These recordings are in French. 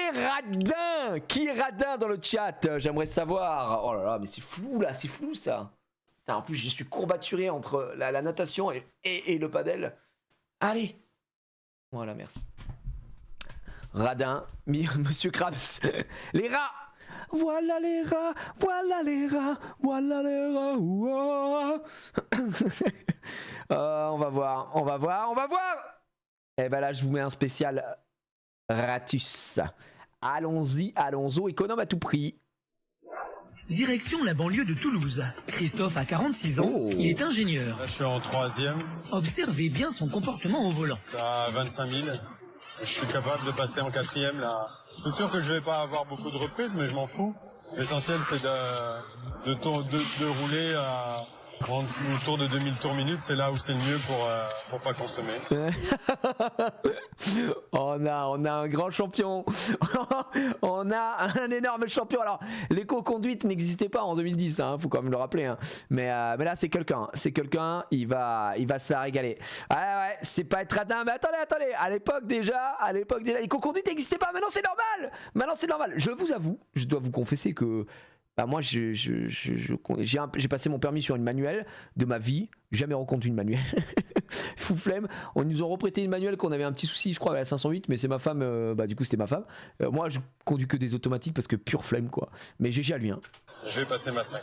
est radin? Qui est radin dans le chat? J'aimerais savoir. Oh là là, mais c'est flou là, c'est flou ça. Putain, en plus, je suis courbaturé entre la natation et le padel. Allez. Voilà, merci. Radin, Monsieur Krabs. Les rats. Voilà les rats, voilà les rats, voilà les rats. Ouah. On va voir, on va voir, on va voir. Et ben là, je vous mets un spécial Ratus. Allons-y, allons-y, économe à tout prix. Direction la banlieue de Toulouse. Christophe a 46 ans, il est ingénieur. Là, je suis en 3e. Observez bien son comportement au volant. À 25 000. Je suis capable de passer en 4e là. C'est sûr que je vais pas avoir beaucoup de reprises, mais je m'en fous. L'essentiel c'est de rouler autour de 2000 tours minute. C'est là où c'est le mieux pour pas consommer. On a un grand champion. On a un énorme champion. Alors, l'éco-conduite n'existait pas en 2010, hein, faut quand même le rappeler. Hein. Mais là, c'est quelqu'un. C'est quelqu'un, il va se la régaler. Ouais, c'est pas être radin. Mais attendez. À l'époque déjà, l'éco-conduite n'existait pas. Maintenant, c'est normal. Je vous avoue, je dois vous confesser que moi, j'ai passé mon permis sur une manuelle de ma vie. Jamais reconduit une manuelle. Fou flemme. On nous a reprêté une manuelle qu'on avait un petit souci, je crois, à la 508, mais c'est ma femme. Du coup, c'était ma femme. Moi, je conduis que des automatiques parce que pure flemme, quoi. Mais GG à lui. Hein. Je vais passer ma 5e.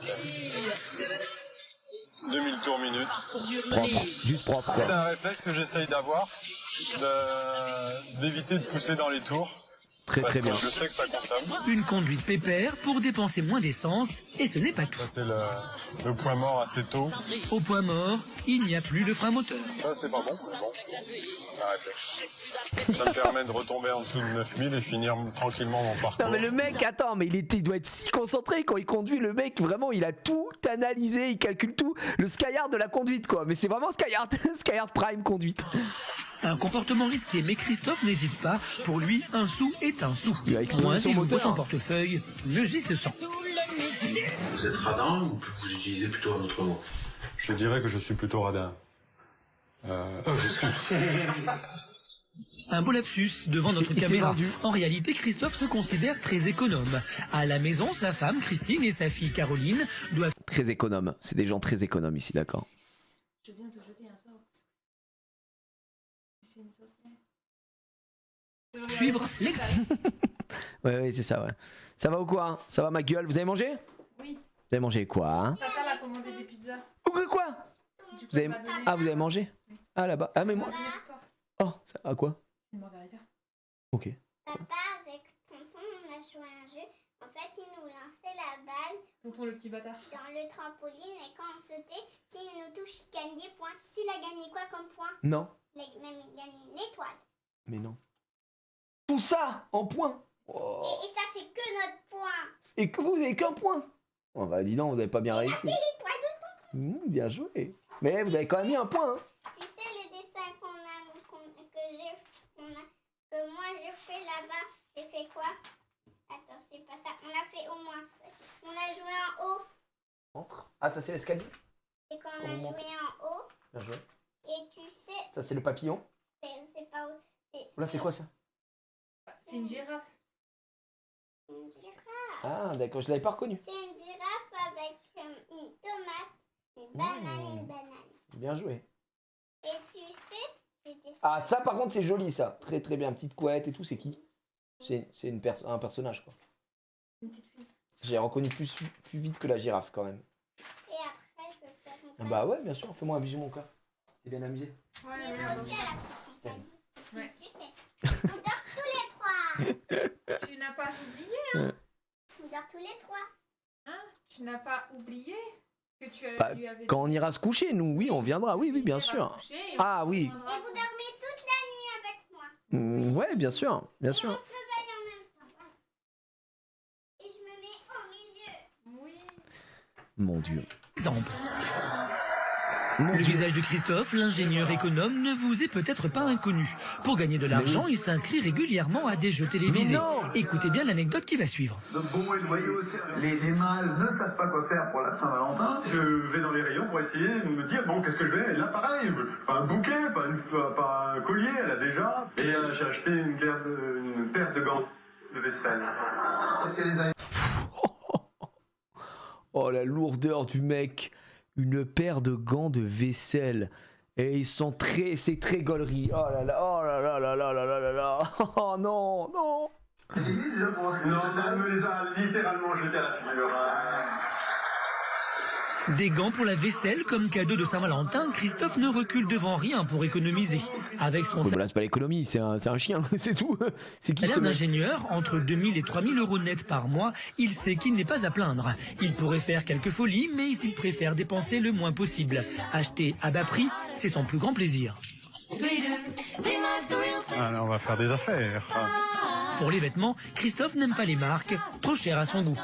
2000 tours minute. Propre, juste propre. C'est un réflexe que j'essaye d'avoir, d'éviter de pousser dans les tours. Très bien. Je sais que ça consomme. Une conduite pépère pour dépenser moins d'essence, et ce n'est pas tout. Ça c'est le point mort assez tôt. Au point mort, il n'y a plus de frein moteur. Ça c'est pas bon, mais bon. Un réflexe. Ça me permet de retomber en dessous de 9000 et finir tranquillement mon parcours. Non mais le mec, attends, mais il doit être si concentré quand il conduit. Le mec, vraiment, il a tout analysé, il calcule tout. Le Skyhard de la conduite, quoi. Mais c'est vraiment Skyhard Prime conduite. Un comportement risqué, mais Christophe n'hésite pas. Pour lui, un sou est un sou. Il a explosé Moins son il ouvre moteur. son portefeuille, mieux il se sent. Vous êtes radin ou vous utilisez plutôt un autre mot? Je dirais que je suis plutôt radin. Un beau lapsus devant notre Il s'est caméra. vendu. En réalité, Christophe se considère très économe. À la maison, sa femme, Christine, et sa fille, Caroline, doivent... Très économe. C'est des gens très économes ici, d'accord. Je viens de jeter un sort. Je suis une sorcière. suivre l'ex... Ouais, c'est ça, ouais. Ça va ou quoi? Ça va ma gueule? Vous avez mangé? Oui. Vous avez mangé quoi, hein? Tata a commandé des pizzas. Quoi? Du coup, Vous avez... elle m'a donné- Ah, vous avez mangé? Oui. Ah, là-bas. Ah, mais Elle moi... m'a donné pour toi. Oh, ça... à quoi? C'est une margarita. Ok. Papa, avec tonton, on a joué à un jeu. En fait, il nous lançait la balle Tonton le petit bâtard. dans le trampoline et quand on sautait, s'il nous touche, il gagne des points. S'il a gagné quoi comme point? Non. Il a même gagné une étoile. Mais non. Tout ça en points. Oh. Et ça, c'est que notre point. Et que vous avez qu'un point. Oh bah dis donc, vous avez pas bien Et là, réussi. c'est l'étoile de Bien joué. Mais vous avez quand même mis un point. Hein. Tu sais, les dessins que moi j'ai fait là-bas, j'ai fait quoi? Attends, c'est pas ça. On a fait au moins ça. On a joué en haut. Entre. Ah, ça c'est l'escalier. Et quand on On a monte. joué en haut, Bien joué. et tu sais, Ça c'est le papillon. c'est pas où. Là c'est quoi ça? C'est une girafe. Une girafe. Ah d'accord, je l'avais pas reconnu. C'est une girafe avec une tomate, une banane, une banane. Bien joué. Et tu sais, j'étais Ah ça par contre c'est joli ça. Très très bien. Petite couette et tout, c'est qui? C'est un personnage quoi. Une petite fille. J'ai reconnu plus vite que la girafe quand même. Et après, je peux faire mon Ah bah ouais bien sûr, fais-moi un bisou mon cœur. T'es bien amusé. Ouais, Mais moi aussi, à la fin, je t'ai Ouais. On dort tous les trois. Tu n'as pas oublié, On dort tous les trois. hein? Tu n'as pas oublié que tu as, Bah, lui avais Quand on ira se coucher, nous, oui, on viendra. Oui, bien sûr. Ah oui. Et vous dormez toute la nuit avec moi. Ouais, bien sûr, bien Et sûr. on se réveille en même temps. Et je me mets au milieu. Oui. Mon Dieu. Exemple. Mon Le Dieu. visage de Christophe, l'ingénieur économe, ne vous est peut-être pas inconnu. Pour gagner de l'argent, il s'inscrit régulièrement à des jeux télévisés. Mais non. Écoutez bien l'anecdote qui va suivre. Le bon et le loyau, les mâles ne savent pas quoi faire pour la Saint-Valentin. Je vais dans les rayons pour essayer de me dire, bon, qu'est-ce que je vais? Là, pareil, pas un bouquet, pas un collier, elle a déjà. Et j'ai acheté une paire de gants. de vaisselle. Est-ce qu'elle les a... Oh la lourdeur du mec, une paire de gants de vaisselle. Et ils sont c'est très gaulerie. Oh là là, oh là là là là là là là là. Oh non, non. Non, elle me les a littéralement jetés à la figure. Des gants pour la vaisselle comme cadeau de Saint-Valentin, Christophe ne recule devant rien pour économiser. Avec son Ouais, bah là c'est pas l'économie, c'est un chien, c'est tout. C'est qui ce salaire mec? d'ingénieur, entre 2000 et 3000 euros net par mois, il sait qu'il n'est pas à plaindre. Il pourrait faire quelques folies, mais il préfère dépenser le moins possible. Acheter à bas prix, c'est son plus grand plaisir. Alors on va faire des affaires. Pour les vêtements, Christophe n'aime pas les marques, trop chères à son goût.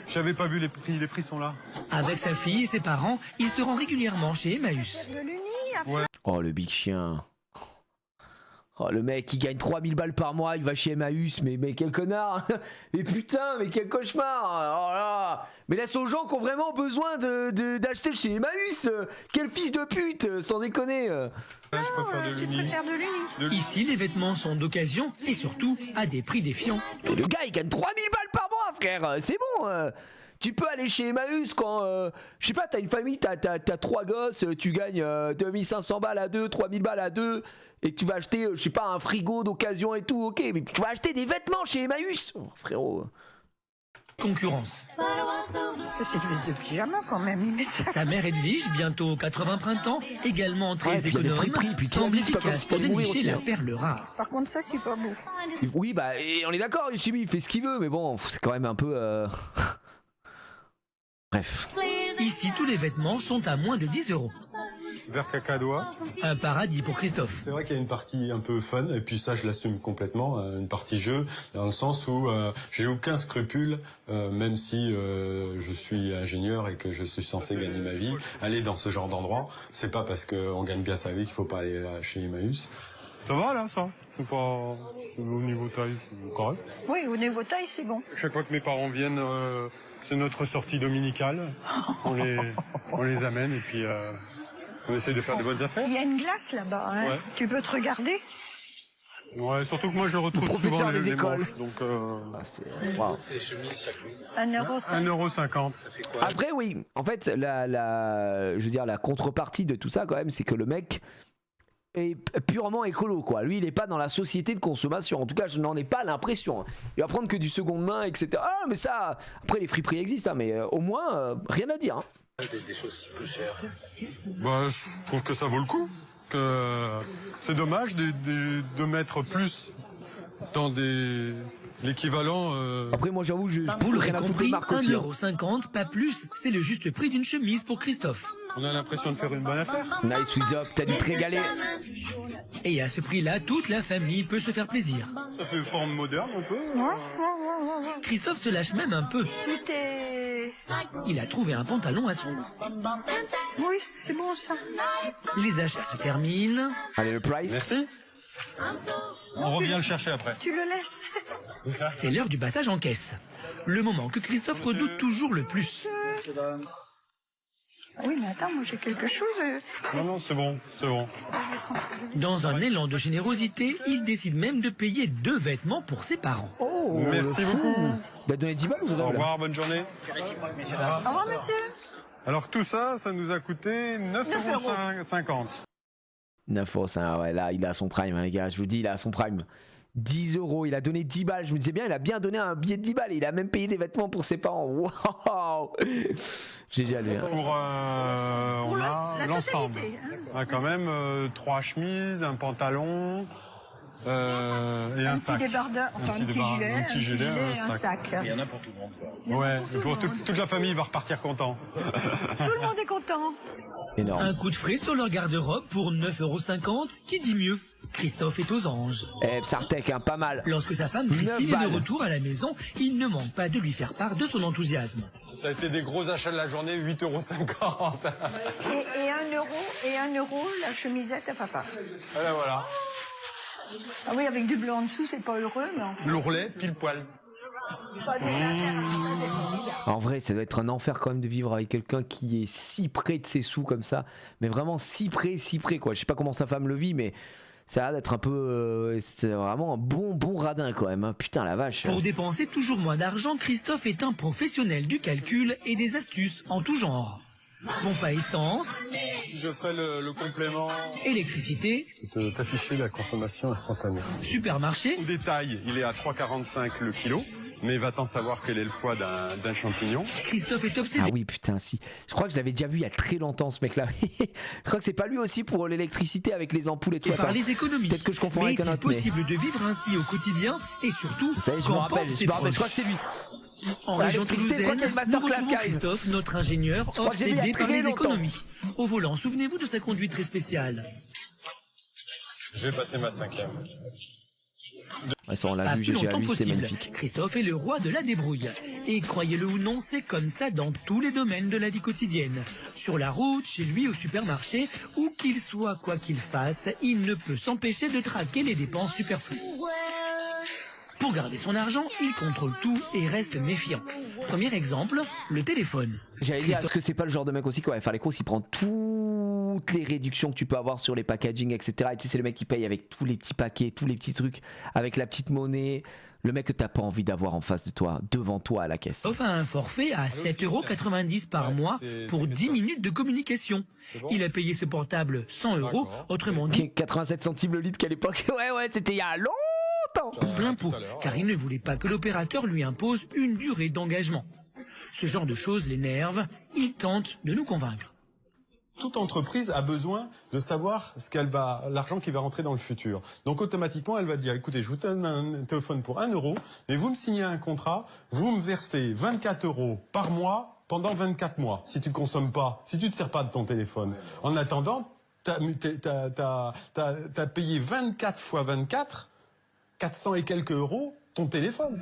J'avais pas vu les prix sont là. Avec sa fille et ses parents, il se rend régulièrement chez Emmaüs. Oh le big chien. Oh le mec il gagne 3000 balles par mois, il va chez Emmaüs, mais quel connard. Mais putain, mais quel cauchemar. Oh là. Mais laisse aux gens qui ont vraiment besoin d'acheter chez Emmaüs. Quel fils de pute, sans déconner. Je préfère de l'Uni. Ici, les vêtements sont d'occasion et surtout à des prix défiants. Et le gars il gagne 3000 balles par mois frère, c'est bon. Tu peux aller chez Emmaüs quand, je sais pas, t'as une famille, t'as 3 gosses, tu gagnes 2500 balles à 2, 3000 balles à 2, et que tu vas acheter, je sais pas, un frigo d'occasion et tout, ok, mais tu vas acheter des vêtements chez Emmaüs, oh, frérot. Concurrence. Ça, c'est une veste de pyjama quand même. Ils mettent ça. Sa mère Edwige, bientôt 80 printemps, également très Ouais, puis il y a des économe, friperies, puis semble c'est pas comme efficace si pour t'allais mourir dénicher aussi, la hein. perle rare. Par contre, ça, c'est pas beau. Oui, bah, et on est d'accord, Yoshimi, il fait ce qu'il veut, mais bon, c'est quand même un peu... Bref. Ici, tous les vêtements sont à moins de 10 euros. Vert cacadois. Un paradis pour Christophe. C'est vrai qu'il y a une partie un peu fun, et puis ça je l'assume complètement, une partie jeu, dans le sens où j'ai aucun scrupule, même si je suis ingénieur et que je suis censé gagner ma vie, aller dans ce genre d'endroit. C'est pas parce qu'on gagne bien sa vie qu'il faut pas aller chez Emmaüs. Ça va là, ça? C'est pas au niveau taille, c'est correct. Oui, au niveau taille, c'est bon. Chaque fois que mes parents viennent, c'est notre sortie dominicale. On les amène et puis on essaie de faire de bonnes affaires. Il y a une glace là-bas, hein. Ouais. Tu peux te regarder? Ouais, surtout que moi je retrouve Professeur souvent des les écoles. manches, donc Wow. 1,50 €. 1,50 €. Après, oui, en fait, je veux dire, la contrepartie de tout ça, quand même, c'est que le mec est purement écolo, quoi. Lui, il est pas dans la société de consommation. En tout cas, je n'en ai pas l'impression. Il va prendre que du seconde main, etc. Ah, mais ça, après, les friperies existent, hein, mais au moins, rien à dire. Hein. Des choses plus chères. Bah, je trouve que ça vaut le coup. Que c'est dommage de mettre plus dans l'équivalent. Après, moi, j'avoue, je Vous rien l'aurez à foutre des compris, marques aussi. Hein. 1,50 €, pas plus, c'est le juste prix d'une chemise pour Christophe. On a l'impression de faire une bonne affaire. Nice, Wizop, t'as dû te régaler. Et à ce prix-là, toute la famille peut se faire plaisir. Ça fait forme moderne un peu. Ouais. Christophe se lâche même un peu. Tout est... Il a trouvé un pantalon à son goût. Oui, c'est bon ça. Les achats se terminent. Allez, le price. Merci. On revient le chercher après. Tu le laisses. C'est l'heure du passage en caisse. Le moment que Christophe redoute toujours le plus. Oui, mais attends, moi j'ai quelque chose. Non, c'est bon. Dans un élan de générosité, il décide même de payer 2 vêtements pour ses parents. Oh, Merci le fou. beaucoup. Il a donné 10 balles ou Au là revoir, bonne journée. Au revoir, monsieur. Alors tout ça, ça nous a coûté 9,50 €. 9 euros, ça, ouais, là, il a son prime, hein, les gars, je vous dis, il a son prime. 10 euros, il a donné 10 balles, je me disais bien, il a bien donné un billet de 10 balles, et il a même payé des vêtements pour ses parents. Waouh. GG à lui. Hein. Pour on a la l'ensemble. totalité, hein. On a quand même 3 chemises, un pantalon et un Petit sac. débardeur, enfin un petit gilet, un sac. Il y en a pour tout le monde, quoi. Ouais, et pour toute la famille va repartir content. Tout le monde est content. Énorme. Un coup de frais sur leur garde-robe pour 9,50 €, qui dit mieux? Christophe est aux anges. Eh, Psartek, hein, pas mal. Lorsque sa femme 9 Christine est de balles. retour à la maison, il ne manque pas de lui faire part de son enthousiasme. Ça a été des gros achats de la journée, 8,50 €. Et 1 € la chemisette à papa. Voilà. Ah oui, avec du bleu en dessous, c'est pas heureux, mais enfin. L'ourlet, pile poil. En vrai, ça doit être un enfer quand même de vivre avec quelqu'un qui est si près de ses sous comme ça, mais vraiment si près quoi. Je sais pas comment sa femme le vit, mais Ça a l'air d'être un peu. C'est vraiment un bon radin quand même. Hein. Putain la vache. Pour dépenser toujours moins d'argent, Christophe est un professionnel du calcul et des astuces en tout genre. Pompe à essence, Je ferai le complément. électricité, T'afficher la consommation instantanée. supermarché, Au détail, il est à 3,45 le kilo, mais va-t-en savoir quel est le poids d'un champignon. Christophe est obsédé Ah oui, putain, si. Je crois que je l'avais déjà vu il y a très longtemps, ce mec-là. Je crois que c'est pas lui aussi pour l'électricité avec les ampoules et tout. par Attends. les économies. Peut-être que je confonds Mais avec un est-il autre. Mais... possible de vivre ainsi au quotidien et surtout Ça y est, je me qu'en rappelle, pensent je ses me rappelle. proches Je crois que c'est lui. En La région électricité, je crois qu'il y a toulousaine, une nous masterclass retrouvons qui arrive. Christophe, notre ingénieur, Je crois que j'ai vu il y a obsédé par très les longtemps. économies. Au volant, souvenez-vous de sa conduite très spéciale. Je vais passer ma 5e. Ouais, ça, on l'a Pas vu, plus GG à longtemps lui, c'était possible. magnifique. Christophe est le roi de la débrouille. Et croyez-le ou non, c'est comme ça dans tous les domaines de la vie quotidienne. Sur la route, chez lui, au supermarché, où qu'il soit, quoi qu'il fasse, il ne peut s'empêcher de traquer les dépenses superflues. Pour garder son argent, il contrôle tout et reste méfiant. Premier exemple, le téléphone. J'allais dire, est-ce que c'est pas le genre de mec aussi qui va faire les courses, il prend toutes les réductions que tu peux avoir sur les packaging, etc. Et tu sais, c'est le mec qui paye avec tous les petits paquets, tous les petits trucs, avec la petite monnaie. Le mec que t'as pas envie d'avoir en face de toi, devant toi à la caisse. Offre un forfait à 7,90 € par mois pour 10 minutes de communication. Il a payé ce portable 100 €, autrement dit 87 centimes le litre qu'à l'époque. Ouais, c'était il y a longtemps. plein pot, car il ne voulait pas que l'opérateur lui impose une durée d'engagement. Ce genre de choses l'énerve, il tente de nous convaincre. Toute entreprise a besoin de savoir l'argent qui va rentrer dans le futur. Donc automatiquement, elle va dire, écoutez, je vous donne un téléphone pour 1 €, mais vous me signez un contrat, vous me versez 24 € par mois pendant 24 mois, si tu ne consommes pas, si tu ne te sers pas de ton téléphone. En attendant, t'as payé 24 fois 24, 400 et quelques euros, ton téléphone.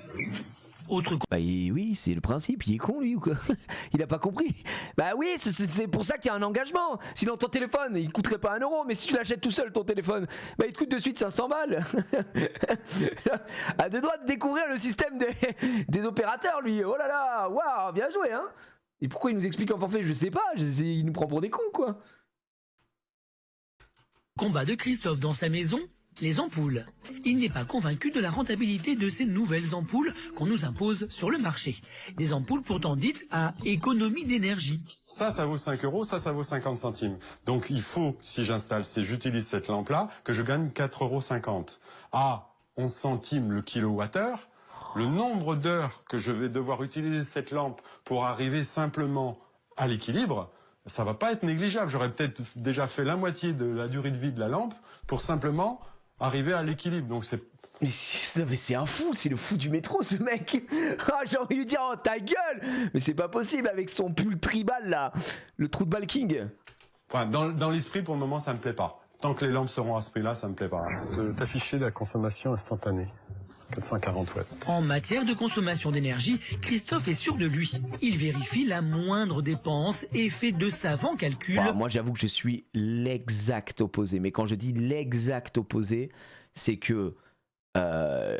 Autre Bah oui, c'est le principe, il est con lui ou quoi? Il a pas compris. Bah oui, c'est pour ça qu'il y a un engagement. Sinon ton téléphone, il coûterait pas 1 €, mais si tu l'achètes tout seul ton téléphone, bah il te coûte de suite 500 balles. À deux doigts de découvrir le système des opérateurs lui. Oh là là, waouh, bien joué hein. Et pourquoi il nous explique un forfait? Je sais pas, il nous prend pour des cons quoi. combat de Christophe dans sa maison, les ampoules. Il n'est pas convaincu de la rentabilité de ces nouvelles ampoules qu'on nous impose sur le marché. Des ampoules pourtant dites à économie d'énergie. Ça vaut 5 €, ça vaut 50 centimes. Donc il faut, si j'utilise cette lampe-là, que je gagne 4,50 € à 11 centimes le kilowattheure. Le nombre d'heures que je vais devoir utiliser cette lampe pour arriver simplement à l'équilibre, ça va pas être négligeable. J'aurais peut-être déjà fait la moitié de la durée de vie de la lampe pour simplement arriver à l'équilibre. Donc c'est... Mais c'est un fou, c'est le fou du métro ce mec. Ah, j'ai envie de lui dire oh ta gueule. Mais c'est pas possible avec son pull tribal là, le trou de balle king. Enfin, dans l'esprit pour le moment ça me plaît pas. Tant que les lampes seront à ce prix-là, ça me plaît pas. T'afficher la consommation instantanée. 440 watts. En matière de consommation d'énergie, Christophe est sûr de lui. Il vérifie la moindre dépense et fait de savants calculs. Moi j'avoue que je suis l'exact opposé. Mais quand je dis l'exact opposé, c'est que moi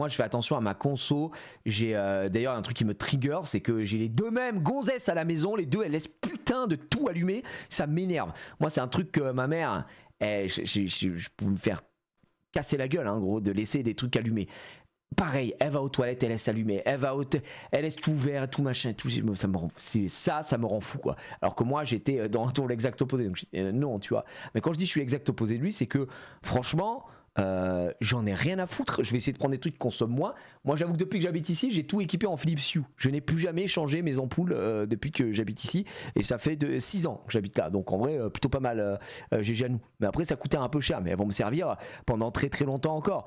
je fais attention à ma conso. J'ai d'ailleurs un truc qui me trigger, c'est que j'ai les deux mêmes gonzesses à la maison. Les deux elles laissent putain de tout allumer. Ça m'énerve. Moi c'est un truc que ma mère, je peux me faire casser la gueule, hein, gros, de laisser des trucs allumés. Pareil, elle va aux toilettes, elle laisse allumer, elle laisse tout ouvert, tout machin, tout, ça me rend fou, quoi. Alors que moi, j'étais dans l'exact opposé. Donc, non, tu vois. Mais quand je dis je suis l'exact opposé de lui, c'est que, franchement, j'en ai rien à foutre. Je vais essayer de prendre des trucs qui consomment moins. Moi, j'avoue que depuis que j'habite ici, j'ai tout équipé en Philips Hue. Je n'ai plus jamais changé mes ampoules depuis que j'habite ici. Et ça fait 6 ans que j'habite là. Donc, en vrai, plutôt pas mal GG à nous. Mais après, ça coûtait un peu cher. Mais elles vont me servir pendant très très longtemps encore.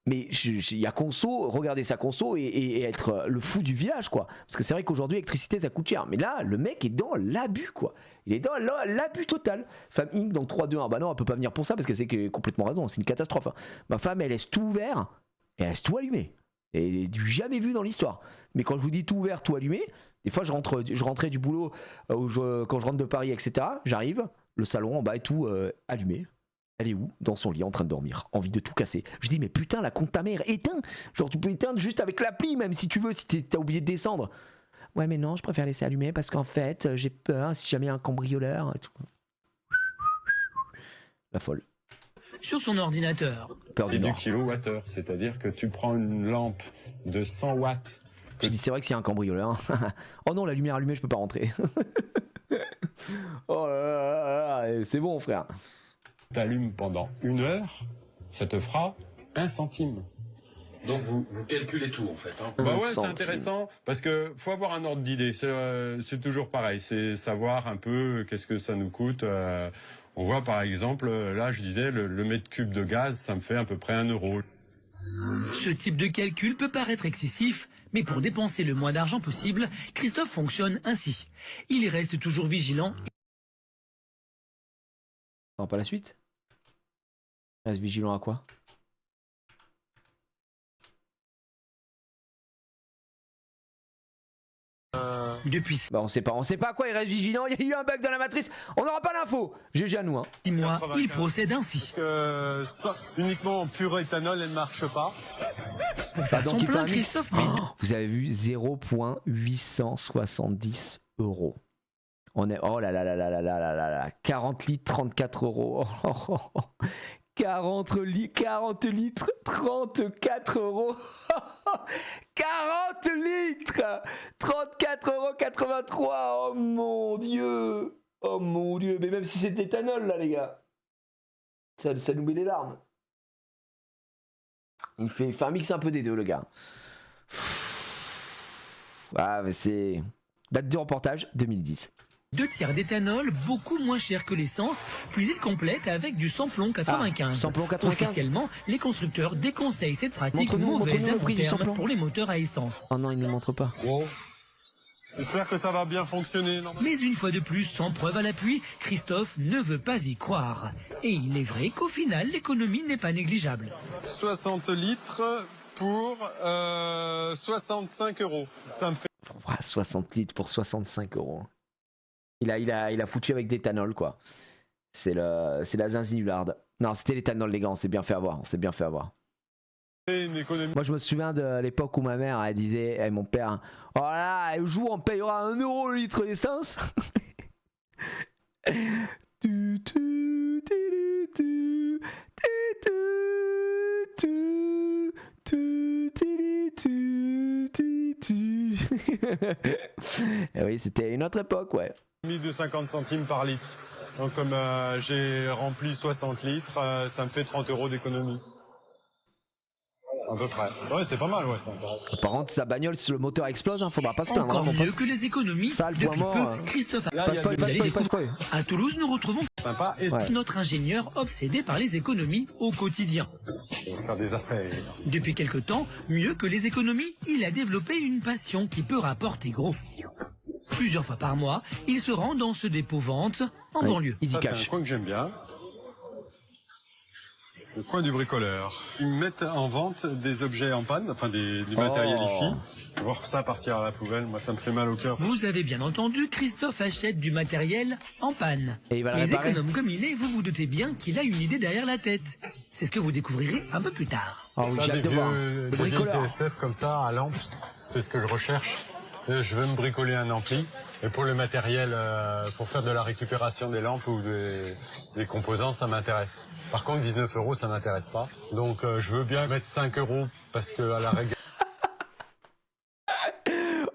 Mais il y a conso, regarder sa conso et être le fou du village, quoi. Parce que c'est vrai qu'aujourd'hui, l'électricité, ça coûte cher. Mais là, le mec est dans l'abus, quoi. Il est dans l'abus total. Femme Inc. donc 3, 2, 1. Bah non, elle peut pas venir pour ça parce que c'est complètement raison. C'est une catastrophe. Hein. Ma femme, elle laisse tout ouvert et elle laisse tout allumé. Et du jamais vu dans l'histoire. Mais quand je vous dis tout ouvert, tout allumé, des fois, je rentrais du boulot quand je rentre de Paris, etc. J'arrive, le salon en bas est tout allumé. Elle est où? Dans son lit en train de dormir, envie de tout casser. Je dis mais putain la compte ta mère, éteins. Genre tu peux éteindre juste avec l'appli même si tu veux, si t'as oublié de descendre. Ouais mais non, je préfère laisser allumer parce qu'en fait j'ai peur si jamais il y a un cambrioleur et tout. La folle. sur son ordinateur. Peur du C'est du Nord. kilowattheure, c'est-à-dire que tu prends une lampe de 100 watts. Je dis c'est vrai que s'il y a un cambrioleur. Oh non, la lumière allumée, je peux pas rentrer. Oh là là, c'est bon frère. T'allumes pendant 1 heure, ça te fera 1 centime. Donc vous calculez tout en fait. Hein. Bah ouais, c'est centime. intéressant parce que faut avoir un ordre d'idée. C'est toujours pareil, c'est savoir un peu qu'est-ce que ça nous coûte. On voit par exemple, là je disais, le mètre cube de gaz, ça me fait à peu près 1 euro. Ce type de calcul peut paraître excessif, mais pour dépenser le moins d'argent possible, Christophe fonctionne ainsi. Il reste toujours vigilant. Non, pas la suite. Reste vigilant à quoi? Depuis Bah on sait pas à quoi il reste vigilant, il y a eu un bug dans la matrice, on n'aura pas l'info. GG à nous hein. 6 mois, il procède ainsi. Que ça, uniquement en pur éthanol, elle ne marche pas. Pour Bah faire donc son il fait plein, un mix. Christophe Oh, vous avez vu 0,870 €. On est oh là là là là là là là là là 40 litres 34 €. 40 litres 34 €. 40 litres 34,83 €. Oh mon dieu. Oh mon dieu. Mais même si c'est d'éthanol là les gars. Ça nous met les larmes. Il fait un mix un peu des deux le gars. Ah mais c'est... Date du reportage 2010. 2 tiers d'éthanol, beaucoup moins cher que l'essence, puis il complète avec du samplon 95. Ah, samplon 95. Officiellement, les constructeurs déconseillent cette pratique Montre-nous mauvaise le à prix long du terme samplon. pour les moteurs à essence. Oh non, il ne montre pas. Wow. J'espère que ça va bien fonctionner. Normalement. Mais une fois de plus, sans preuve à l'appui, Christophe ne veut pas y croire. Et il est vrai qu'au final, l'économie n'est pas négligeable. 60 litres pour 65 €. Ça me fait 60 litres pour 65 €. Il a foutu avec d'éthanol quoi. C'est la zinzinularde. Non, c'était l'éthanol les gars, on s'est bien fait avoir. une économie. Moi je me souviens de l'époque où ma mère elle disait, et mon père, oh là, le jour on payera 1 € le litre d'essence. Et oui, c'était une autre époque, ouais. De 50 centimes par litre. Donc comme j'ai rempli 60 litres, ça me fait 30 € d'économie. À peu près. Ouais, c'est pas mal, ouais, ça. Par contre, sa bagnole, si le moteur explose, faudra pas se plaindre. Encore Hein, mon mieux pote. que les économies. Ça, le Depuis point mort, peu, Christophe a Là, il y a Passe pas. À Toulouse, nous retrouvons Sympa. Et Ouais. notre ingénieur obsédé par les économies au quotidien. faire des affaires. Depuis quelque temps, mieux que les économies, il a développé une passion qui peut rapporter gros. Plusieurs fois par mois, il se rend dans ce dépôt-vente en Ouais, banlieue. Easy Ça, c'est un cash. coin que j'aime bien. Le coin du bricoleur. Ils mettent en vente des objets en panne, enfin du matériel IFI. Voir ça partir à la poubelle, moi ça me fait mal au cœur. Vous avez bien entendu, Christophe achète du matériel en panne. Et il va le Mais réparer. économe comme il est, vous vous doutez bien qu'il a une idée derrière la tête. C'est ce que vous découvrirez un peu plus tard. Oh oui, j'ai hâte de voir. Le des vieilles bricoleur. TSF comme ça, à lampe, c'est ce que je recherche. Je veux me bricoler un ampli. Et pour le matériel, pour faire de la récupération des lampes ou des composants, ça m'intéresse. Par contre, 19 €, ça m'intéresse pas. Donc je veux bien mettre 5 € parce que à la règle.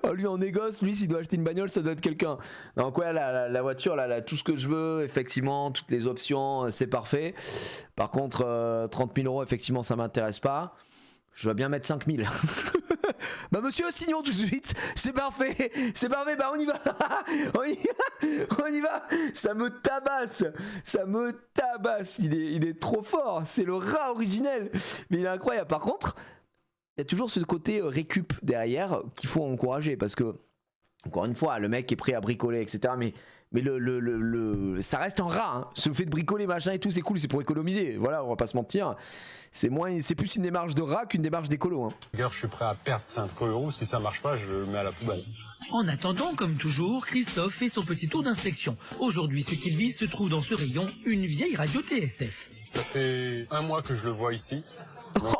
Oh, lui en négoce, lui s'il doit acheter une bagnole, ça doit être quelqu'un. Donc ouais, la voiture, là, tout ce que je veux, effectivement, toutes les options, c'est parfait. Par contre, 30 000 €, effectivement, ça m'intéresse pas. Je vais bien mettre 5 000. Bah monsieur, signons tout de suite. C'est parfait, bah on y va. on y va. Ça me tabasse. Il est trop fort. C'est le rat originel. Mais il est incroyable. Par contre, il y a toujours ce côté récup derrière qu'il faut encourager parce que, encore une fois, le mec est prêt à bricoler, etc. Mais ça reste un rat. Hein. Ce fait de bricoler, machin et tout, c'est cool, c'est pour économiser. Voilà, on va pas se mentir. C'est plus une démarche de rat qu'une démarche d'écolo. Hein. Je suis prêt à perdre 5 €. Si ça marche pas, je le mets à la poubelle. En attendant, comme toujours, Christophe fait son petit tour d'inspection. Aujourd'hui, ce qu'il vise se trouve dans ce rayon, une vieille radio TSF. Ça fait 1 mois que je le vois ici.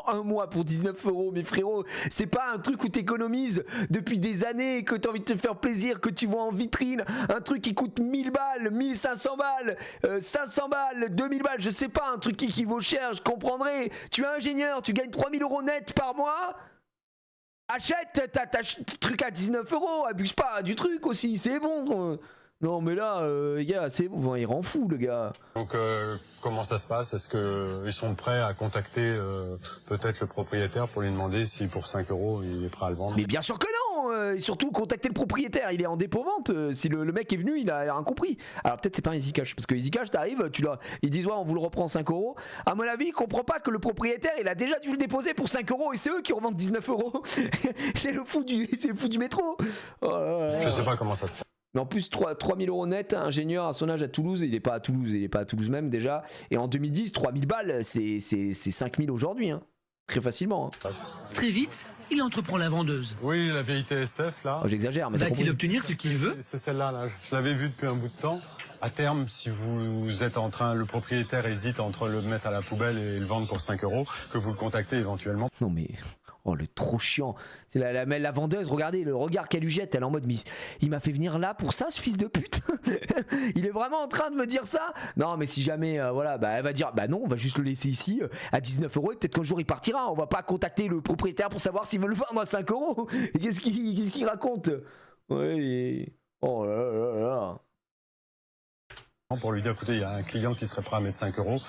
Un mois pour 19 euros, mais frérot, c'est pas un truc où t'économises depuis des années, que t'as envie de te faire plaisir, que tu vois en vitrine, un truc qui coûte 1000 balles, 1500 balles, 500 balles, 2000 balles, je sais pas, un truc qui vaut cher, je comprendrais. Tu es ingénieur, tu gagnes 3000 euros net par mois. Achète ta truc à 19 euros, abuse pas du truc aussi, c'est bon. Non mais là, les gars, c'est bon, il rend fou le gars. Donc comment ça se passe? Est-ce qu'ils sont prêts à contacter peut-être le propriétaire pour lui demander si pour 5 euros il est prêt à le vendre? Mais bien sûr que non, et surtout contacter le propriétaire, il est en dépôt-vente. Si le mec est venu, il a rien compris. Alors peut-être c'est pas un Easy Cash, parce que Easy Cash t'arrives, ils disent ouais on vous le reprend 5 euros. À mon avis, il comprend pas que le propriétaire il a déjà dû le déposer pour 5 euros et c'est eux qui revendent 19 euros. C'est le fou du métro. Oh là là. Je sais pas comment ça se passe. Mais en plus, 3000 euros net, ingénieur à son âge à Toulouse, il est pas à Toulouse même déjà. Et en 2010, 3000 balles, c'est 5000 aujourd'hui, hein. Très facilement. Hein. Très vite, il entreprend la vendeuse. Oui, la vieille TSF là. Oh, j'exagère, mais t'as compris. Va-t-il obtenir ce qu'il veut? C'est celle-là, là. Je l'avais vue depuis un bout de temps. À terme, si vous êtes en train, le propriétaire hésite entre le mettre à la poubelle et le vendre pour 5 euros, que vous le contactez éventuellement. Non mais... Oh le trop chiant. C'est la vendeuse, regardez le regard qu'elle lui jette, elle est en mode il m'a fait venir là pour ça ce fils de pute. Il est vraiment en train de me dire ça? Non mais si jamais voilà, bah elle va dire bah non, on va juste le laisser ici à 19 euros et peut-être qu'un jour il partira. On va pas contacter le propriétaire pour savoir s'il veut le vendre à 5 euros. Qu'est-ce qu'il raconte? Ouais, oh là là là. Pour lui dire écoutez, il y a un client qui serait prêt à mettre 5 euros.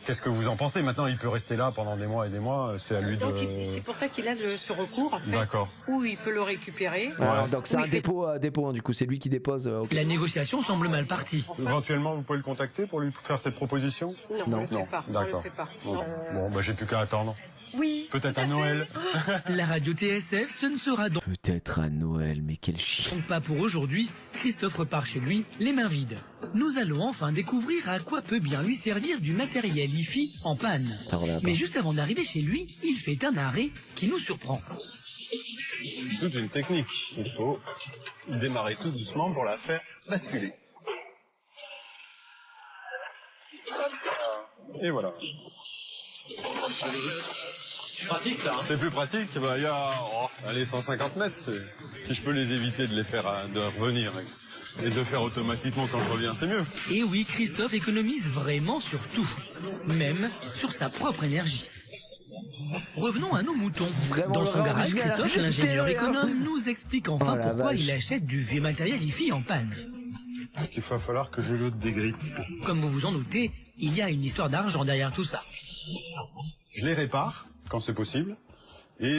Qu'est-ce que vous en pensez? Maintenant, il peut rester là pendant des mois et des mois. C'est à lui donc, de... c'est pour ça qu'il a ce recours, en fait. D'accord. Où il peut le récupérer. Ouais. Donc c'est un dépôt, hein, du coup, c'est lui qui dépose. Okay. La négociation semble mal partie. Éventuellement, vous pouvez le contacter pour lui faire cette proposition? Non, on le fait pas. D'accord. Bon, bah j'ai plus qu'à attendre. Oui. Peut-être à Noël. La radio TSF, ce ne sera donc Peut-être à Noël, mais quel chien. pas pour aujourd'hui. Christophe repart chez lui, les mains vides. Nous allons enfin découvrir à quoi peut bien lui servir du matériel hi-fi en panne. Mais juste avant d'arriver chez lui, il fait un arrêt qui nous surprend. Toute une technique. Il faut démarrer tout doucement pour la faire basculer. Et voilà. C'est pratique ça. C'est plus pratique. Bah, il y a allez, 150 mètres. Si je peux les éviter de les faire de revenir et de le faire automatiquement quand je reviens, c'est mieux. Et oui, Christophe économise vraiment sur tout, même sur sa propre énergie. Revenons à nos moutons. Dans son garage, Christophe, l'ingénieur économe, nous explique enfin pourquoi il achète du vieux matériel hi-fi en panne. Il va falloir que je le dégrippe. Comme vous vous en doutez, il y a une histoire d'argent derrière tout ça. Je les répare quand c'est possible et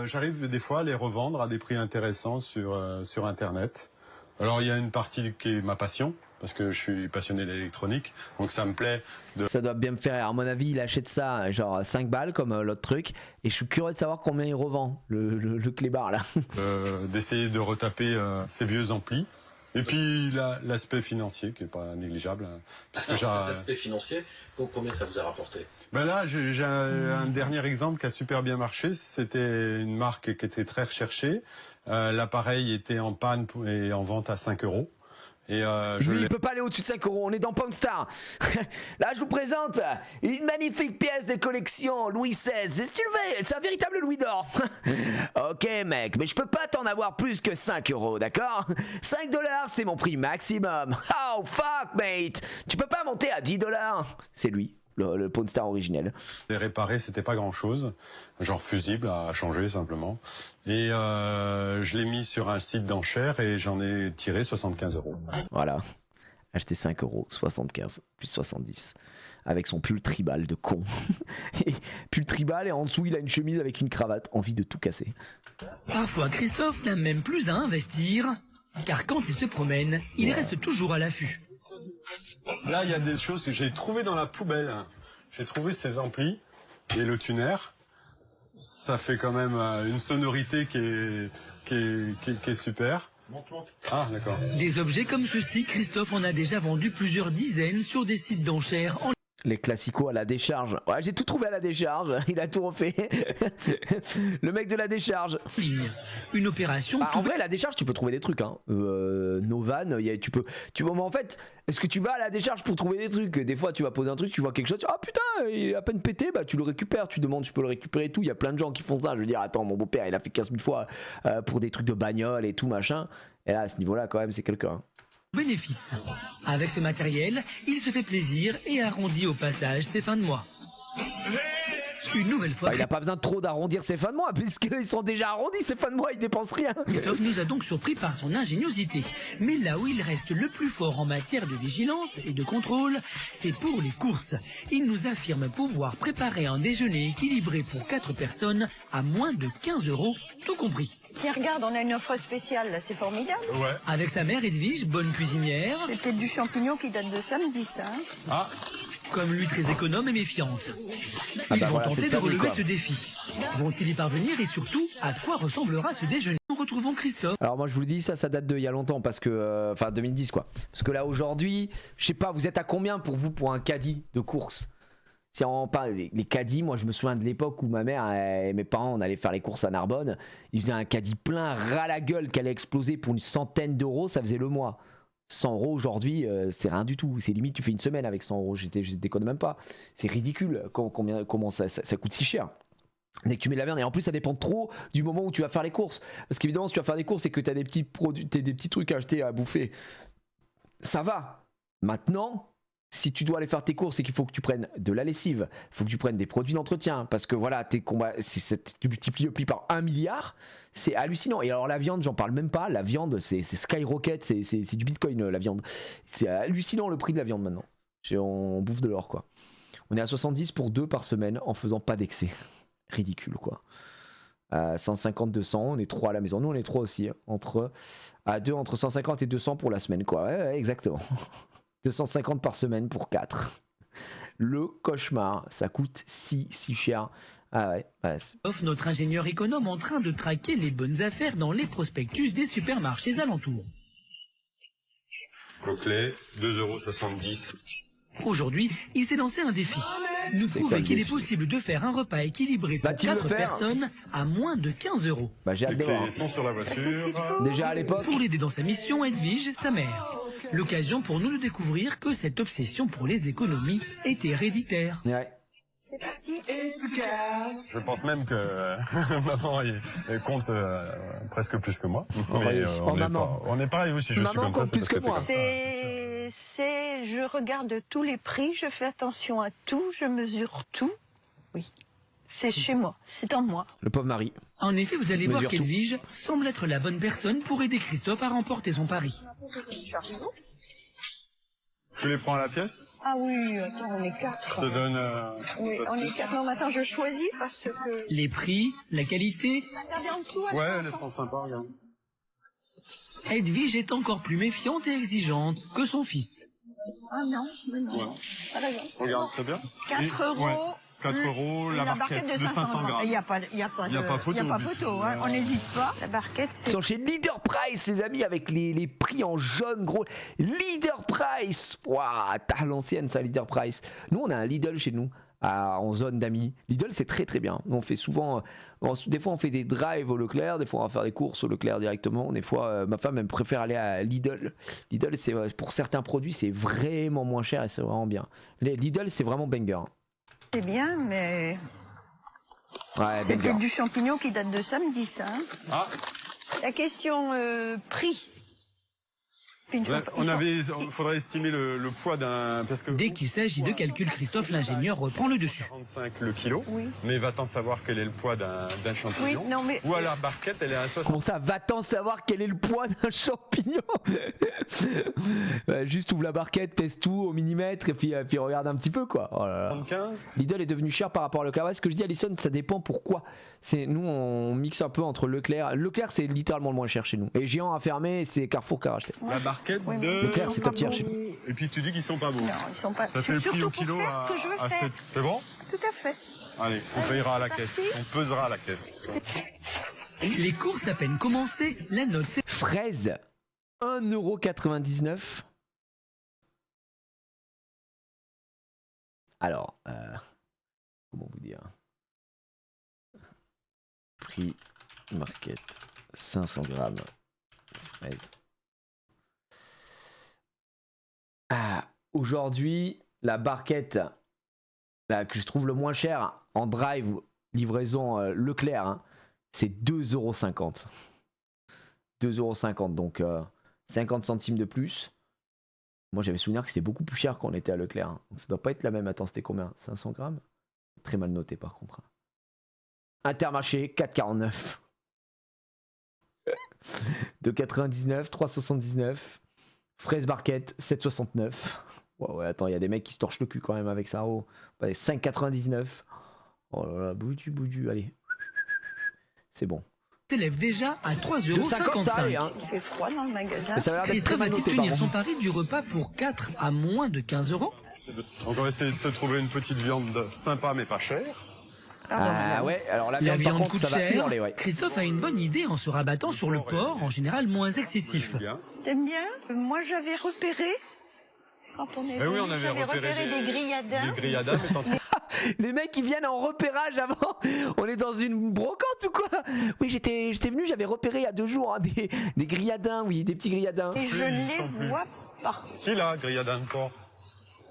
j'arrive des fois à les revendre à des prix intéressants sur Internet. Alors il y a une partie qui est ma passion, parce que je suis passionné d'électronique, donc ça me plaît de... Ça doit bien me faire rire. À mon avis, il achète ça genre 5 balles comme l'autre truc, et je suis curieux de savoir combien il revend, le clébard là. D'essayer de retaper ces vieux amplis. Et puis l'aspect financier qui est pas négligeable. Cet aspect financier, combien ça vous a rapporté? Ben là, j'ai un dernier exemple qui a super bien marché. C'était une marque qui était très recherchée. L'appareil était en panne et en vente à 5 euros. Et lui, il peut pas aller au-dessus de 5 euros, on est dans Pawn Star. Là, je vous présente une magnifique pièce de collection Louis XVI. Si tu le veux, c'est un véritable Louis d'or. Ok, mec, mais je peux pas t'en avoir plus que 5 euros, d'accord? 5 $, c'est mon prix maximum. Oh, fuck, mate. Tu peux pas monter à 10 $. C'est lui. Le Pawn Star originel. Les réparer, c'était pas grand chose, genre fusible à changer simplement. Et je l'ai mis sur un site d'enchères et j'en ai tiré 75 euros. Voilà, acheté 5 euros, 75 plus 70. Avec son pull tribal de con. Et pull tribal et en dessous il a une chemise avec une cravate, envie de tout casser. Parfois, Christophe n'a même plus à investir, car quand il se promène, il reste toujours à l'affût. Là, il y a des choses que j'ai trouvées dans la poubelle. J'ai trouvé ces amplis et le tuner. Ça fait quand même une sonorité qui est super. Ah, d'accord. Des objets comme ceux-ci, Christophe en a déjà vendu plusieurs dizaines sur des sites d'enchères. Les classicos à la décharge. Ouais, j'ai tout trouvé à la décharge. Il a tout refait. Le mec de la décharge. ligne. Une opération Bah, en vrai, la décharge, tu peux trouver des trucs. Hein. Novan, mais en fait, est-ce que tu vas à la décharge pour trouver des trucs? Des fois, tu vas poser un truc, tu vois quelque chose, ah putain, il est à peine pété, bah tu le récupères, tu demandes, tu peux le récupérer et tout. Il y a plein de gens qui font ça. Je veux dire, attends, mon beau-père, il a fait 15 000 fois pour des trucs de bagnole et tout machin. Et là, à ce niveau-là, quand même, c'est quelqu'un. Hein. bénéfice. Avec ce matériel, il se fait plaisir et arrondit au passage ses fins de mois. Une nouvelle fois, Bah, il a pas besoin de trop d'arrondir ses fins de mois, puisqu'ils sont déjà arrondis, ses fins de mois, il dépense rien. Christophe nous a donc surpris par son ingéniosité. Mais là où il reste le plus fort en matière de vigilance et de contrôle, c'est pour les courses. Il nous affirme pouvoir préparer un déjeuner équilibré pour 4 personnes à moins de 15 €, tout compris. Tiens, regarde, on a une offre spéciale, là, c'est formidable. Ouais. Avec sa mère Edwige, bonne cuisinière, C'est peut-être du champignon qui date de samedi, ça. Hein. Ah, comme lui très économe et méfiante. Ils vont voilà, c'est tenter de famille, relever quoi. ce défi. Vont-ils y parvenir et surtout, à quoi ressemblera ce déjeuner? Nous retrouvons Christophe. Alors moi je vous le dis, ça date d'il y a longtemps, parce que, enfin 2010 quoi. Parce que là aujourd'hui, je sais pas, vous êtes à combien pour un caddie de course? Si on parle les caddies, moi je me souviens de l'époque où ma mère et mes parents on allait faire les courses à Narbonne, ils faisaient un caddie plein ras la gueule qui allait exploser pour une centaine d'euros, ça faisait le mois. 100 € aujourd'hui, c'est rien du tout. C'est limite, tu fais une semaine avec 100 €. Je déconne même pas. C'est ridicule comment ça coûte si cher. Dès que tu mets de la viande, et en plus ça dépend trop du moment où tu vas faire les courses. Parce qu'évidemment, si tu vas faire des courses et que tu as des petits produits, des petits trucs à acheter, à bouffer, ça va. Maintenant, si tu dois aller faire tes courses et qu'il faut que tu prennes de la lessive, il faut que tu prennes des produits d'entretien, parce que voilà, tes combats, tu multiplies le prix par 1 milliard, c'est hallucinant. Et alors la viande, j'en parle même pas, la viande c'est skyrocket, c'est du bitcoin la viande. C'est hallucinant le prix de la viande maintenant. On bouffe de l'or quoi. On est à 70 pour 2 par semaine en faisant pas d'excès. Ridicule quoi. 150-200, on est 3 à la maison. Nous on est 3 aussi, à 2 entre 150 et 200 pour la semaine quoi. Ouais, exactement. 250 par semaine pour 4. Le cauchemar, ça coûte si cher. Ah ouais, Notre ingénieur économe en train de traquer les bonnes affaires dans les prospectus des supermarchés alentours. coquelet, 2,70 €. Aujourd'hui, il s'est lancé un défi. Nous C'est prouver quoi le qu'il est défi? possible de faire un repas équilibré pour Va-t-il le 4 faire personnes à moins de 15 €. bah j'ai hâte Les de voir. clés sont sur la voiture. Déjà à l'époque, Pour l'aider dans sa mission, Edwige, sa mère. L'occasion pour nous de découvrir que cette obsession pour les économies est héréditaire. ouais. Je pense même que maman elle compte presque plus que moi. Oh, Mais oh, maman. on est pareil aussi. Je Maman suis comme compte ça, plus c'est que parce moi. t'es comme ça. Je regarde tous les prix, je fais attention à tout, je mesure tout. Oui, c'est chez moi, c'est en moi. Le pauvre Marie. En effet, vous allez voir Mesure tout. qu'Edwige semble être la bonne personne pour aider Christophe à remporter son pari. Tu les prends à la pièce? Ah oui, attends, on est 4. Je te donne. Oui, on est 4. Non, mais attends, je choisis parce que... Les prix, la qualité, Regardez en dessous, Ouais, elles sont sympas, regarde. Edwige est encore plus méfiante et exigeante que son fils. Ah non, mais non. Ouais. T'as raison. Regarde, c'est bien. 4 Et- €. ouais. 4 €, la barquette de 500 grammes. Il n'y a pas photo, hein. On n'hésite pas. La barquette, Ils c'est... sont chez Leader Price, les amis, avec les prix en jaune, gros. Leader Price. Waouh, t'as l'ancienne, ça, Leader Price. Nous, on a un Lidl chez nous, en zone d'amis. Lidl, c'est très très bien. Nous, on fait souvent, des fois, on fait des drives au Leclerc, des fois, on va faire des courses au Leclerc directement. Des fois, ma femme, elle préfère aller à Lidl. Lidl, c'est pour certains produits, c'est vraiment moins cher et c'est vraiment bien. Lidl, c'est vraiment banger. C'est bien, mais... Ouais, C'est banger. peut-être du champignon qui date de samedi, ça. Hein. Ah, La question prix. Puis il faudrait estimer le poids d'un. Parce que Dès qu'il s'agit de calcul, Christophe, l'ingénieur, reprend le dessus. 45 le kilo. Oui. Mais va-t'en savoir quel est le poids d'un Oui, champignon. non, mais... Ou à la barquette, elle est à 60. Comment ça, va-t'en savoir quel est le poids d'un champignon? Juste ouvre la barquette, pèse tout au millimètre et puis regarde un petit peu quoi. Oh là là. 75. Lidl est devenu cher par rapport à Leclerc. Ouais, ce que je dis Alison, ça dépend pourquoi. Nous on mixe un peu entre Leclerc. Leclerc c'est littéralement le moins cher chez nous. Et Géant a fermé, c'est Carrefour qui a racheté. La barquette Oui, mais de. Leclerc, ils c'est sont top pas tier beaux. chez nous. Et puis tu dis qu'ils sont pas beaux. Non, ils sont pas... Ça fait le prix Surtout au pour kilo faire à, ce que je veux à faire. 7. C'est bon? Tout à fait. Allez, on payera à la c'est caisse. parti. On pesera à la caisse. Les courses à peine commencées, la note Fraise, 1,99 €. Alors, comment vous dire? Prix market 500 grammes fraises. Aujourd'hui, la barquette là, que je trouve le moins cher en drive, livraison Leclerc, hein, c'est 2,50 €. 2,50 €, donc 50 centimes de plus. Moi j'avais souvenir que c'était beaucoup plus cher quand on était à Leclerc. Hein. Donc ça doit pas être la même. Attends, c'était combien? 500 grammes? Très mal noté par contre. Intermarché, 4,49 €. 2,99 €, 3,79 €. Fraise barquette, 7,69 €. Ouais, attends, il y a des mecs qui se torchent le cul quand même avec ça. Oh, 5,99 €. Oh là là, boudu, allez. C'est bon. S'élève déjà à 2,50 €, ça allait, hein. Il fait froid dans le magasin. Mais ça va l'air d'être très Christophe mal va-t-il noté, tenir pardon. son pari du repas pour 4 à moins de 15 €? Donc on va essayer de se trouver une petite viande sympa mais pas chère. Ah ouais, alors la La viande par viande contre coûte ça va cher. hurler, ouais. Christophe a une bonne idée en se rabattant sur le porc, en général moins excessif. Bien. T'aimes bien? Moi, j'avais repéré, quand on est Eh oui, venu, on avait j'avais repéré des grilladins. Des grillades, mais tant Les mecs ils viennent en repérage avant. On est dans une brocante ou quoi? Oui, j'étais venu, j'avais repéré il y a 2 jours hein, des grilladins, oui, des petits grilladins. Et je les vois partout. Si là, grillade de porc.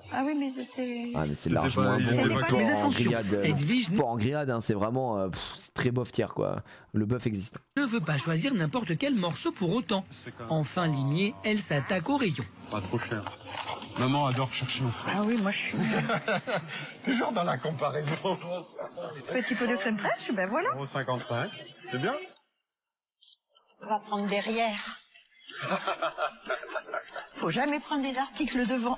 Ah oui, mais c'était... Ah mais c'est C'était largement pas- un il était bon pas porc clair. Mais en attention, grillade. Edwige Porc en grillade, hein, c'est vraiment c'est très bof tiers quoi. Le bœuf existe. ne veut pas choisir n'importe quel morceau pour autant. C'est quand même Enfin lignée, elle s'attaque au rayon. pas trop cher. Maman adore chercher au frais. Ah oui, moi, je suis... Toujours dans la comparaison. Petit peu de crème fraîche, ben voilà. 1,55 €. C'est bien. On va prendre derrière. Faut jamais prendre des articles devant.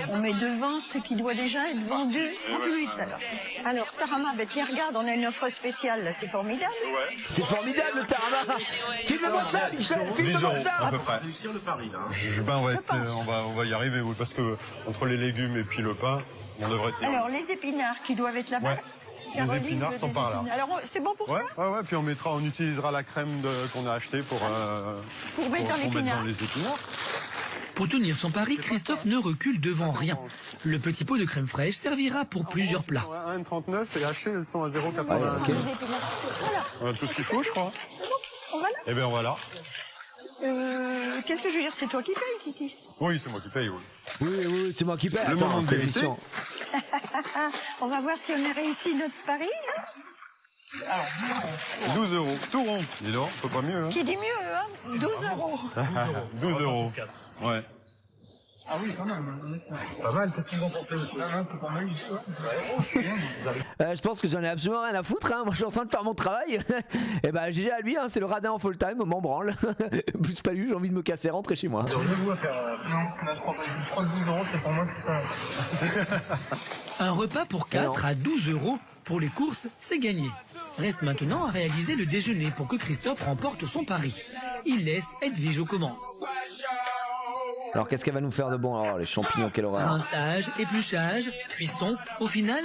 On met devant ce qui doit déjà être vendu plus vite alors. Alors, Tarama, ben tiens, regarde, on a une offre spéciale là, c'est formidable. C'est formidable le tarama. Filme-moi ça, Michel, 10 filme-moi € ça. à peu près. Réussir le pari là. Ben ouais, on va y arriver, oui, parce que entre les légumes et puis le pain, on devrait tenir. Alors, les épinards qui doivent être là-bas. Ouais. Les épinards sont par là. Alors, c'est bon pour Ouais, ça? ouais, puis on utilisera la crème qu'on a achetée pour Pour mettre dans l'épinard. les épinards. Pour tenir son pari, Christophe ne recule devant rien. Le petit pot de crème fraîche servira pour plusieurs plats. 1,39 et hachées, elles sont à 0,80. Ouais, ok. Les épinards. Voilà, On a tout ce qu'il faut, je crois. on va là. Eh bien, voilà. Qu'est-ce que je veux dire? C'est toi qui payes, Titi. Oui, c'est moi qui paye, oui. Oui, c'est moi qui paie. Le Attends, moment de c'est vérité. l'émission. On va voir si on a réussi notre pari. Hein. 12 €. Tout rond. Dis donc, faut pas mieux, hein. Qui dit mieux, hein? 12 €. 12 €. Ouais. Pas mal, qu'est-ce qu'on en pensait? C'est pas mal. Je pense que j'en ai absolument rien à foutre. Hein. Moi, je suis en train de faire mon travail. Et bah, GG à lui, hein, c'est le radin en full time, m'en branle. Plus pas lui, j'ai envie de me casser, rentrer chez moi. Non, je crois pas. Je crois que 12 €, c'est pour moi que ça. Un repas pour 4 à 12 €. Pour les courses, c'est gagné. Reste maintenant à réaliser le déjeuner pour que Christophe remporte son pari. Il laisse Edwige aux commandes. Alors, qu'est-ce qu'elle va nous faire de bon? Alors, les champignons, quelle horreur. Rinçage, épluchage, cuisson, au final,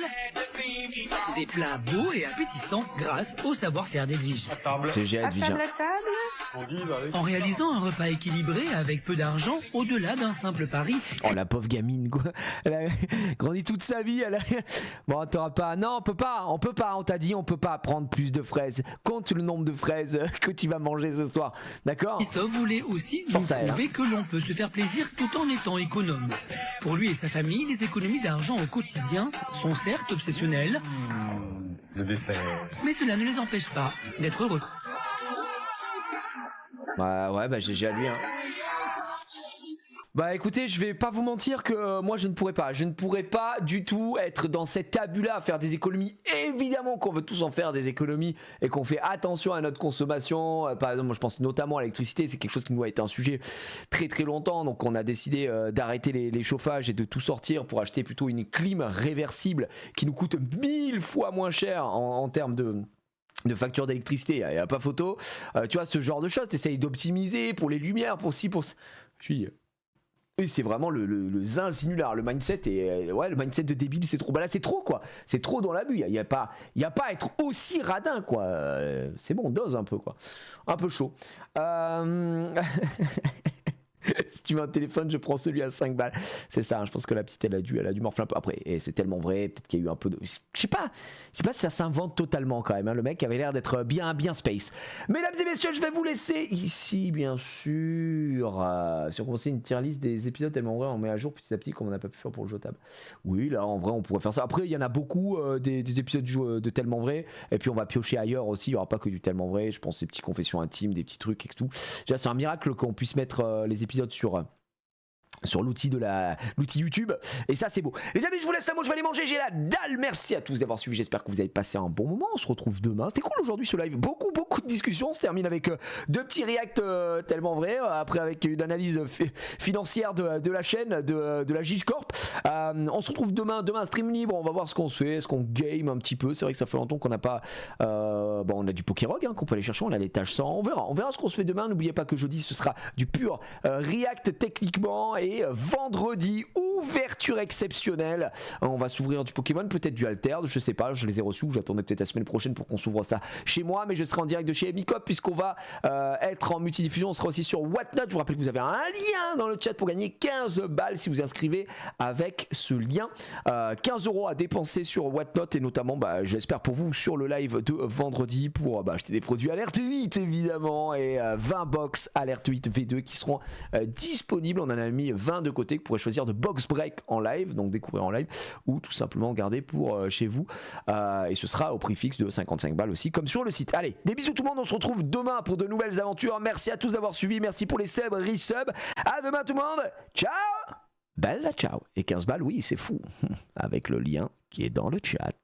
des plats beaux et appétissants grâce au savoir-faire d'Edwige. GG À Edwige. table, à table. On dit, avec. En réalisant un repas équilibré avec peu d'argent, au-delà d'un simple pari, Oh la pauvre gamine quoi. Elle a grandi toute sa vie. Elle a... Bon t'auras pas. Non on peut pas. On t'a dit on peut pas prendre plus de fraises. Compte le nombre de fraises que tu vas manger ce soir. D'accord? Christophe voulait aussi nous Force à elle, prouver que l'on peut se faire plaisir tout en étant économe. Pour lui et sa famille, les économies d'argent au quotidien sont certes obsessionnelles, Le dessert. mais cela ne les empêche pas d'être heureux. Bah GG à lui hein. Bah écoutez, je vais pas vous mentir que moi je ne pourrais pas du tout être dans cette tabula à faire des économies. Évidemment qu'on veut tous en faire des économies et qu'on fait attention à notre consommation. Par exemple, moi je pense notamment à l'électricité, c'est quelque chose qui nous a été un sujet très très longtemps. Donc on a décidé d'arrêter les chauffages et de tout sortir pour acheter plutôt une clim réversible qui nous coûte 1000 fois moins cher en termes de facture d'électricité, il n'y a pas photo. Tu vois, ce genre de choses, tu essayes d'optimiser pour les lumières, pour ci, pour ça. Oui, c'est vraiment le zin sinulaire, le mindset et ouais, le mindset de débile, c'est trop. Bah là, c'est trop quoi. C'est trop dans l'abus. Il y a pas à être aussi radin quoi. C'est bon, dose un peu quoi. Un peu chaud. Si tu veux un téléphone, je prends celui à 5 balles. C'est ça, hein, je pense que la petite, elle a dû morfler un peu. Après, et c'est tellement vrai, peut-être qu'il y a eu un peu de... Je sais pas si ça s'invente totalement quand même. Hein. Le mec avait l'air d'être bien space. Mesdames et messieurs, je vais vous laisser ici, bien sûr. Si on commençait une tier list des épisodes tellement vrai, on met à jour petit à petit comme on n'a pas pu faire pour le jeu table. Oui, là, en vrai, on pourrait faire ça. Après, il y en a beaucoup des épisodes de tellement vrai. Et puis, on va piocher ailleurs aussi. Il n'y aura pas que du tellement vrai. Je pense des petites confessions intimes, des petits trucs et tout. Déjà, c'est un miracle qu'on puisse mettre les épisodes sur l'outil YouTube, et ça c'est beau. Les amis, je vous laisse là, moi je vais aller manger, j'ai la dalle. Merci à tous d'avoir suivi, j'espère que vous avez passé un bon moment. On se retrouve demain. C'était cool aujourd'hui ce live, beaucoup de discussions. On se termine avec deux petits reacts tellement vrais, après avec une analyse financière de la chaîne de la Gige Corp. On se retrouve demain stream libre, on va voir ce qu'on se fait, est-ce qu'on game un petit peu. C'est vrai que ça fait longtemps qu'on n'a pas on a du Pokérog qu'on peut aller chercher, on a l'étage 100, on verra ce qu'on se fait demain. N'oubliez pas que jeudi ce sera du pur react techniquement, et vendredi, ouverture exceptionnelle. On va s'ouvrir du Pokémon, peut-être du Alter, je sais pas, je les ai reçus, j'attendais peut-être la semaine prochaine pour qu'on s'ouvre ça chez moi, mais je serai en direct de chez Emicop puisqu'on va être en multidiffusion. On sera aussi sur Whatnot. Je vous rappelle que vous avez un lien dans le chat pour gagner 15 balles si vous inscrivez avec ce lien. 15 € à dépenser sur Whatnot, et notamment j'espère pour vous sur le live de vendredi pour acheter des produits Alerte 8 évidemment, et 20 box Alerte 8 V2 qui seront disponibles. On en a mis 20 de côté que vous pourrez choisir de box break en live, donc découvrir en live, ou tout simplement garder pour chez vous, et ce sera au prix fixe de 55 balles aussi comme sur le site. Allez, des bisous tout le monde, on se retrouve demain pour de nouvelles aventures. Merci à tous d'avoir suivi, merci pour les subs, resubs. À demain tout le monde, ciao, bella ciao. Et 15 balles, oui c'est fou, avec le lien qui est dans le chat.